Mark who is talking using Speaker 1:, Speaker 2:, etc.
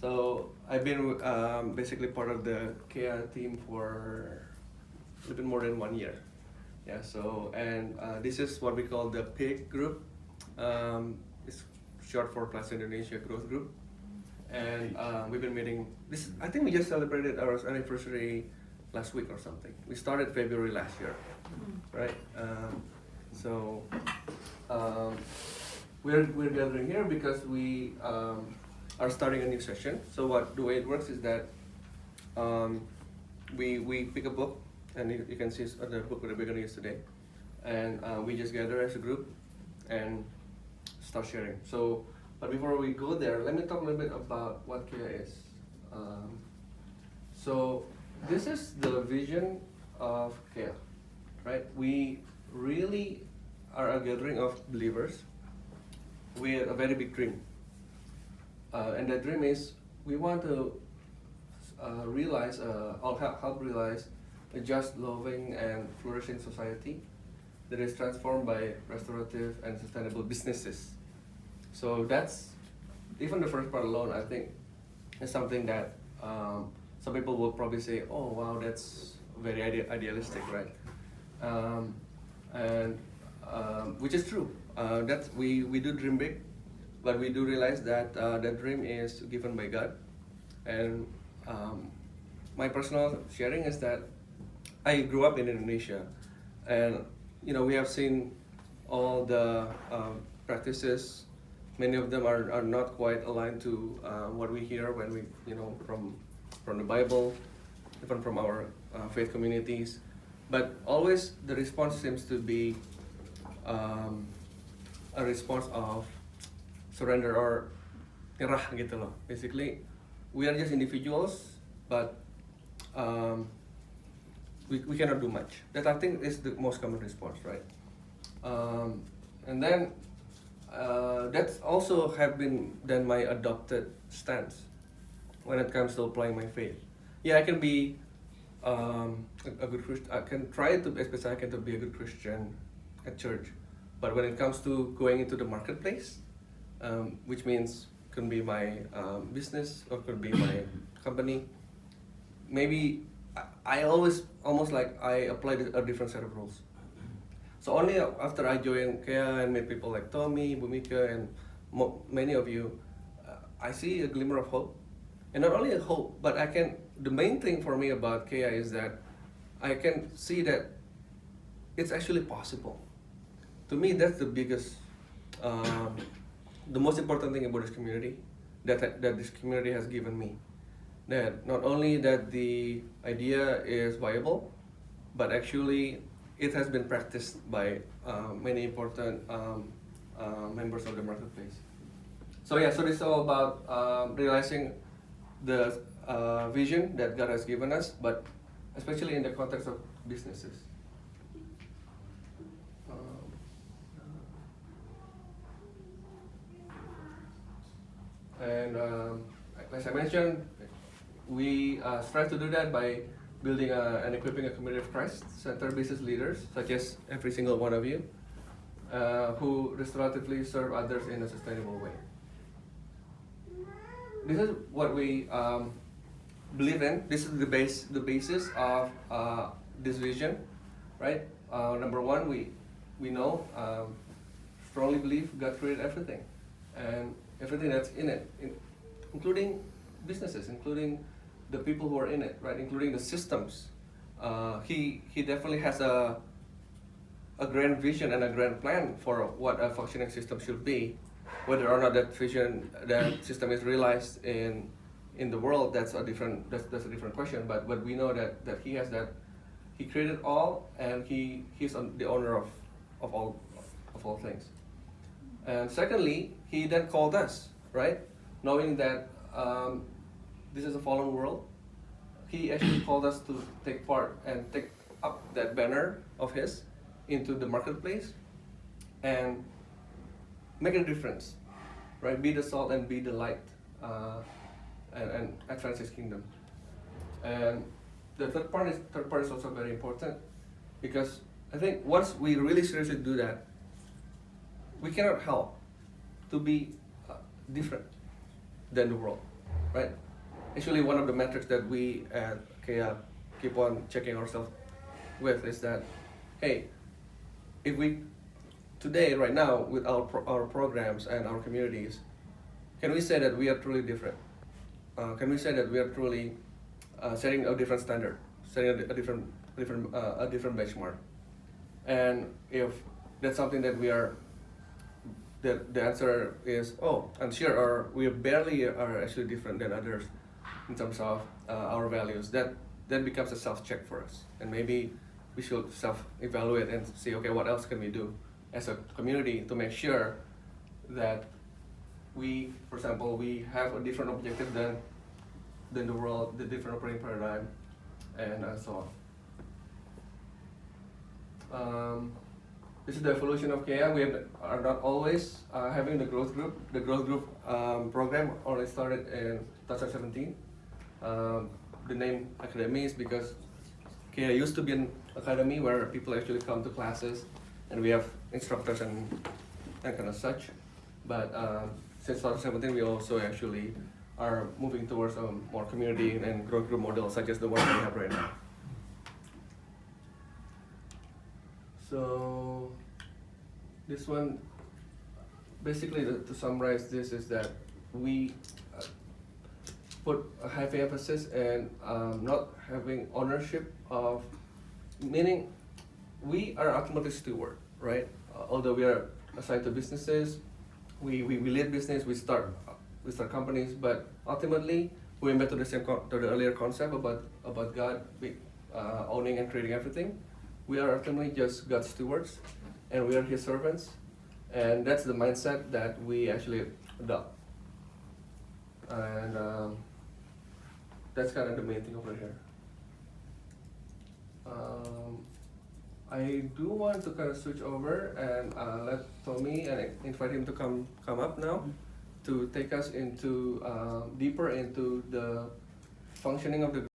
Speaker 1: So I've been basically part of the KEA team for a little bit more than 1 year. Yeah. So and this is what we call the PIG group. It's short for PLAZA Indonesia Growth Group, and we've been meeting. This I think we just celebrated our anniversary last week or something. We started February last year, right? So we're gathering here because we are starting a new session. So the way it works is that we pick a book, and you can see the book that we're gonna use today, and we just gather as a group and start sharing. So, but before we go there, let me talk a little bit about what KEA is. So this is the vision of KEA, right? We really are a gathering of believers with a very big dream. And that dream is we want to realize, or help realize a just, loving, and flourishing society that is transformed by restorative and sustainable businesses. So that's, even the first part alone, I think, is something that some people will probably say, oh wow, that's very idealistic, right? Which is true. That we do dream big, but we do realize that that dream is given by God. And my personal sharing is that I grew up in Indonesia, and we have seen all the practices. Many of them are not quite aligned to what we hear when we, from the Bible, even from our faith communities. But always the response seems to be a response of surrender or nyerah gitu loh. Basically, we are just individuals, but we cannot do much. That I think is the most common response, right? And then that's also have been then my adopted stance when it comes to applying my faith. Yeah, I can be a good Christian. I can try to, especially I can to be a good Christian at church, but when it comes to going into the marketplace, which means could be my business or could be my company, maybe I always almost like I applied a different set of rules. So only after I joined KEA and met people like Tommy, Bumika, and many of you, I see a glimmer of hope. And not only a hope, but the main thing for me about KEA is that I can see that it's actually possible. To me, that's the biggest, the most important thing about this community that this community has given me. That not only that the idea is viable, but actually it has been practiced by many important members of the marketplace. So yeah, so this is all about realizing the vision that God has given us, but especially in the context of businesses. And as I mentioned, we strive to do that by building and equipping a community of Christ-centered business leaders, such as every single one of you, who restoratively serve others in a sustainable way. This is what we believe in. This is the basis of this vision, right? Number one, we know, strongly believe God created everything, and everything that's in it, including businesses, including the people who are in it, right? Including the systems. He definitely has a grand vision and a grand plan for what a functioning system should be. Whether or not that vision, that system is realized in the world, that's a different question. But we know that he has that. He created all, and he's the owner of all things. And secondly, he then called us, right? Knowing that this is a fallen world, he actually called us to take part and take up that banner of his into the marketplace and make a difference, right? Be the salt and be the light, and advance his kingdom. And the third part is also very important, because I think once we really seriously do that, we cannot help to be different than the world. right? Actually, one of the metrics that we at KEA keep on checking ourselves with is that, hey, if we today, right now, with our programs and our communities, can we say that we are truly different? Can we say that we are truly setting a different standard, setting a different benchmark? And if that's something that we are, the answer is, oh, unsure, or we barely are actually different than others in terms of our values, that becomes a self-check for us. And maybe we should self-evaluate and see, okay, what else can we do as a community to make sure that we, for example, we have a different objective than the world, the different operating paradigm, and so on. This is the evolution of KEA. We are not always having the growth group. The growth group program only started in 2017. The name academy is because KEA used to be an academy where people actually come to classes, and we have instructors and kind of such. But since 2017, we also actually are moving towards a more community and growth group model, such as the one we have right now. So this one, basically, to summarize this, is that we put a heavy emphasis and not having ownership of, meaning we are ultimately steward, right? Although we are assigned to businesses, we lead business, we start companies, but ultimately, going back to the earlier concept about God owning and creating everything, we are ultimately just God's stewards, and we are His servants, and that's the mindset that we actually adopt. And that's kind of the main thing over here. I do want to kind of switch over and let Tommy and invite him to come up now to take us into deeper into the functioning of the